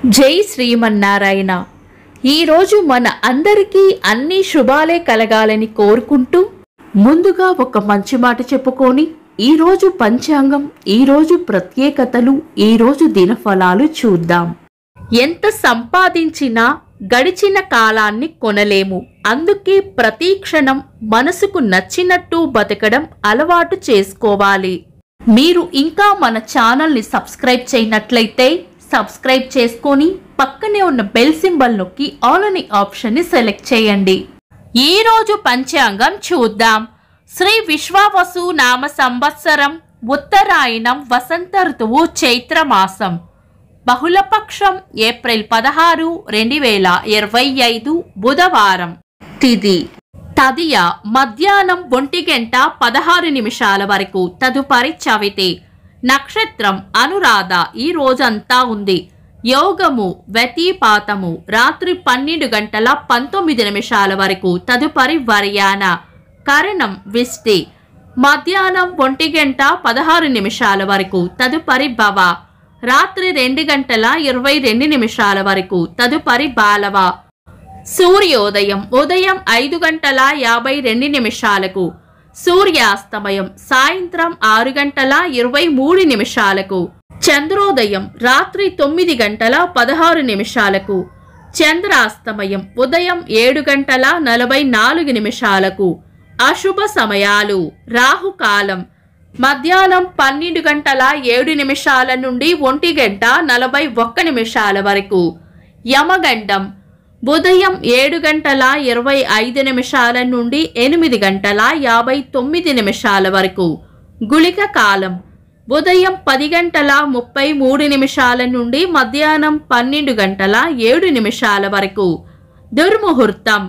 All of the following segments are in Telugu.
జై శ్రీమన్నారాయణ. ఈరోజు మన అందరికీ అన్ని శుభాలే కలగాలని కోరుకుంటూ ముందుగా ఒక మంచి మాట చెప్పుకొని ఈరోజు పంచాంగం, ఈరోజు ప్రత్యేకతలు, ఈరోజు దినఫలాలు చూద్దాం. ఎంత సంపాదించినా గడిచిన కాలాన్ని కొనలేము. అందుకే ప్రతి క్షణం మనసుకు నచ్చినట్టు బతకడం అలవాటు చేసుకోవాలి. మీరు ఇంకా మన ఛానల్ని సబ్స్క్రైబ్ చేయనట్లయితే సబ్స్క్రైబ్ చేసుకొని పక్కనే ఉన్న బెల్ సింబల్ నొక్కి ఆల్ అనే ఆప్షన్ని సెలెక్ట్ చేయండి. ఈరోజు పంచాంగం చూద్దాం. శ్రీ విశ్వావసు నామ సంవత్సరం, ఉత్తరాయణం, వసంత ఋతువు, చైత్రమాసం, బహుళపక్షం, ఏప్రిల్ 16, 2025, బుధవారం. తిథి తదియ, మధ్యాహ్నం 1:16 వరకు. తదుపరి చవితి. నక్షత్రం అనురాధ, ఈ రోజంతా ఉంది. యోగము వ్యతిపాతము, రాత్రి 12:19 వరకు. తదుపరి వర్యాన. కరణం విష్టి, మధ్యాహ్నం 1:16 వరకు. తదుపరి భవ, రాత్రి 2:22 వరకు. తదుపరి బాలవ. సూర్యోదయం ఉదయం 5:52. సూర్యాస్తమయం సాయంత్రం 6:23. చంద్రోదయం రాత్రి 9:16. చంద్రాస్తమయం ఉదయం 7:44. అశుభ సమయాలు. రాహుకాలం మధ్యాహ్నం 12:07 నుండి 1:41 వరకు. యమగండం ఉదయం 7:25 నుండి 8:59 వరకు. గుళిక కాలం ఉదయం 10:33 నుండి మధ్యాహ్నం 12:07 వరకు. దుర్ముహూర్తం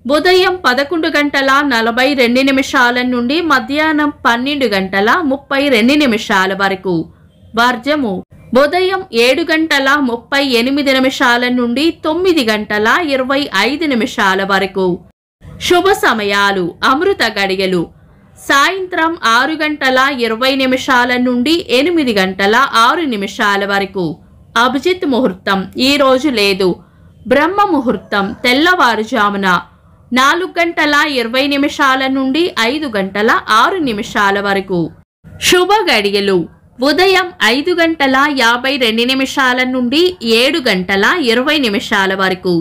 ఉదయం 11:42 నుండి మధ్యాహ్నం 12:32 వరకు. వర్జము ఉదయం 7:38 నుండి 9:25 వరకు. శుభ సమయాలు. అమృత గడియలు సాయంత్రం 6:20 నుండి 8:06 వరకు. అభిజిత్ ముహూర్తం ఈ రోజు లేదు. బ్రహ్మ ముహూర్తం తెల్లవారుజామున 4:20 నుండి 5:06 వరకు. శుభ గడియలు ఉదయం 5:52 నుండి 7:20 వరకు.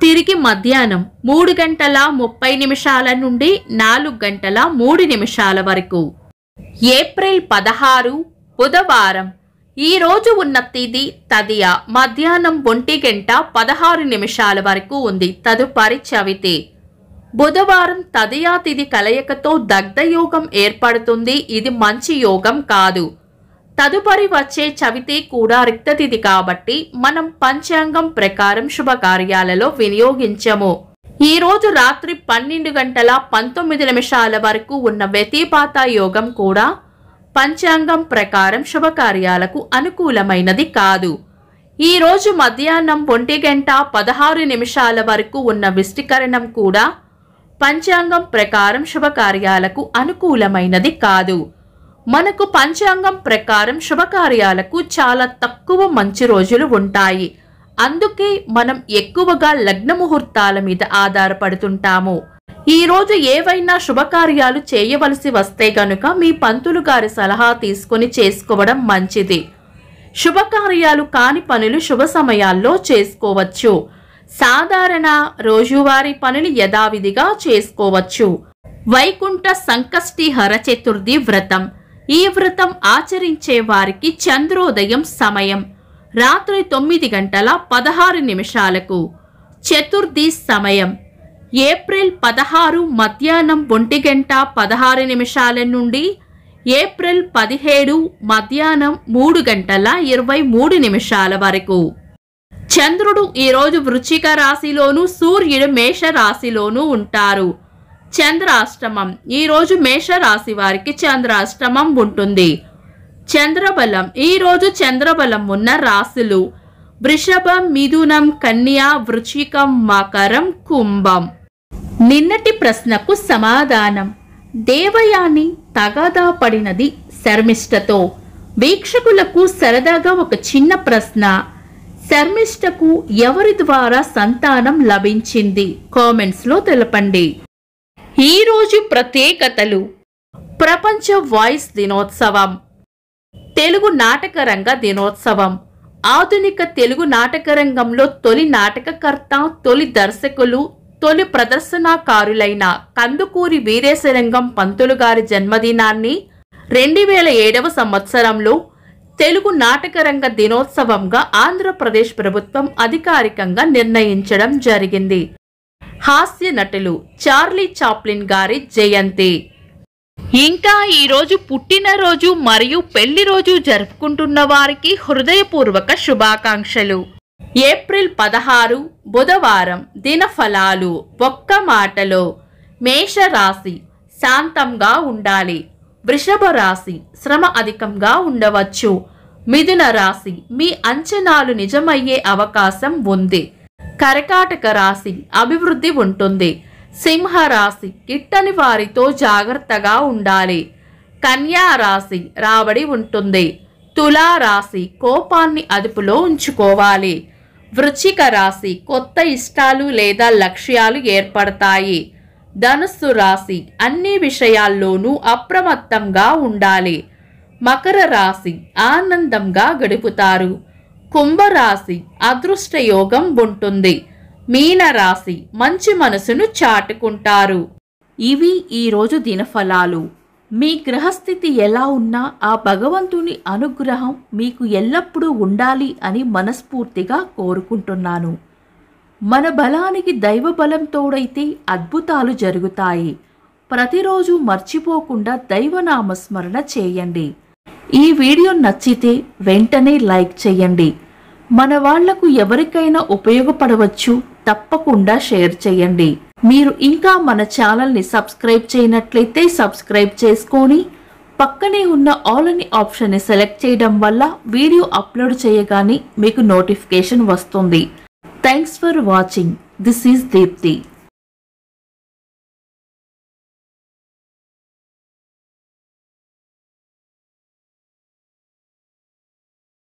తిరిగి మధ్యాహ్నం 3:30 నుండి 4:03 వరకు. ఏప్రిల్ 16, బుధవారం. ఈ రోజు ఉన్న తిథి తదియ, మధ్యాహ్నం 1:16 వరకు ఉంది. తదుపరి చవితి. బుధవారం తదియా తిథి కలయికతో దగ్ధయోగం ఏర్పడుతుంది. ఇది మంచి యోగం కాదు. తదుపరి వచ్చే చవితి కూడా రిక్తతిథి కాబట్టి మనం పంచాంగం ప్రకారం శుభకార్యాలలో వినియోగించము. ఈ రోజు రాత్రి 12:19 వరకు ఉన్న వ్యతిపాత యోగం కూడా పంచాంగం ప్రకారం శుభకార్యాలకు అనుకూలమైనది కాదు. ఈ రోజు మధ్యాహ్నం 1:16 వరకు ఉన్న విష్టికరణం కూడా పంచాంగం ప్రకారం శుభకార్యాలకు అనుకూలమైనది కాదు. మనకు పంచాంగం ప్రకారం శుభకార్యాలకు చాలా తక్కువ మంచి రోజులు ఉంటాయి. అందుకే మనం ఎక్కువగా లగ్న ముహూర్తాల మీద ఆధారపడుతుంటాము. ఈ రోజు ఏవైనా శుభకార్యాలు చేయవలసి వస్తే గనుక మీ పంతులు గారి సలహా తీసుకుని చేసుకోవడం మంచిది. శుభకార్యాలు కాని పనులు శుభ సమయాల్లో చేసుకోవచ్చు. సాధారణ రోజువారీ పనులు యథావిధిగా చేసుకోవచ్చు. వైకుంఠ సంకష్టి హర చతుర్థి వ్రతం. ఈ వ్రతం ఆచరించే వారికి చంద్రోదయం సమయం రాత్రి 9:16. చతుర్థి సమయం ఏప్రిల్ 16 మధ్యాహ్నం 1:16 నుండి ఏప్రిల్ 17 మధ్యాహ్నం 3:23 వరకు. చంద్రుడు ఈరోజు వృశ్చిక రాశిలోను, సూర్యుడు మేష రాశిలోనూ ఉంటారు. చంద్రాష్టమం ఈ రోజు మేషరాశి వారికి చంద్రాష్టమం ఉంటుంది. చంద్రబలం ఈ రోజు చంద్రబలం ఉన్న రాశులు వృషభం, మిథునం, కన్యా, వృశ్చికం, మకరం, కుంభం. నిన్నటి ప్రశ్నకు సమాధానం. దేవయాని తగాదా పడినది శర్మిష్ఠతో. వీక్షకులకు సరదాగా ఒక చిన్న ప్రశ్న. శర్మిష్టకు ఎవరి ద్వారా సంతానం లభించింది కామెంట్స్లో తెలపండి. ఈరోజు ప్రత్యేకతలు. ప్రపంచ వాయిస్ దినోత్సవం, తెలుగు నాటక రంగ దినోత్సవం. ఆధునిక తెలుగు నాటక రంగంలో తొలి నాటకకర్త, తొలి దర్శకులు, తొలి ప్రదర్శనాకారులైన కందుకూరి వీరేశలింగం పంతులు గారి జన్మదినాన్ని 2007వ సంవత్సరంలో తెలుగు నాటక రంగ దినోత్సవంగా ఆంధ్రప్రదేశ్ ప్రభుత్వం అధికారికంగా నిర్ణయించడం జరిగింది. హాస్య నటులు చార్లీ చాప్లిన్ గారి జయంతి. ఇంకా ఈరోజు పుట్టినరోజు మరియు పెళ్లి రోజు జరుపుకుంటున్న వారికి హృదయపూర్వక శుభాకాంక్షలు. ఏప్రిల్ 16 బుధవారం. దినఫలాలు. ఒక్క మాటలో మేషరాశి శాంతంగా ఉండాలి. వృషభ రాశి శ్రమ అధికంగా ఉండవచ్చు. మిథున రాశి మీ అంచనాలు నిజమయ్యే అవకాశం ఉంది. కర్కాటక రాశి అభివృద్ధి ఉంటుంది. సింహ రాశి గిట్టని వారితో జాగ్రత్తగా ఉండాలి. కన్యా రాశి రాబడి ఉంటుంది. తులా రాశి కోపాన్ని అదుపులో ఉంచుకోవాలి. వృశ్చిక రాశి కొత్త ఇష్టాలు లేదా లక్ష్యాలు ఏర్పడతాయి. ధనుస్సు రాశి అన్ని విషయాల్లోనూ అప్రమత్తంగా ఉండాలి. మకర రాశి ఆనందంగా గడుపుతారు. కుంభరాశి అదృష్ట యోగం ఉంటుంది. మీన రాశి మంచి మనసును చాటుకుంటారు. ఇవి ఈరోజు దినఫలాలు. మీ గ్రహస్థితి ఎలా ఉన్నా ఆ భగవంతుని అనుగ్రహం మీకు ఎల్లప్పుడూ ఉండాలి అని మనస్ఫూర్తిగా కోరుకుంటున్నాను. మన బలానికి దైవ బలం తోడైతే అద్భుతాలు జరుగుతాయి. ప్రతిరోజు మర్చిపోకుండా దైవనామస్మరణ చేయండి. ఈ వీడియో నచ్చితే వెంటనే లైక్ చేయండి. మన వాళ్లకు ఎవరికైనా ఉపయోగపడవచ్చు. తప్పకుండా షేర్ చేయండి. మీరు ఇంకా మన ఛానల్ని సబ్స్క్రైబ్ చేయనట్లయితే సబ్స్క్రైబ్ చేసుకొని పక్కనే ఉన్న ఆల్ అని ఆప్షన్ని సెలెక్ట్ చేయడం వల్ల వీడియో అప్లోడ్ చేయగానే మీకు నోటిఫికేషన్ వస్తుంది. Thanks for watching. This is Deepthi.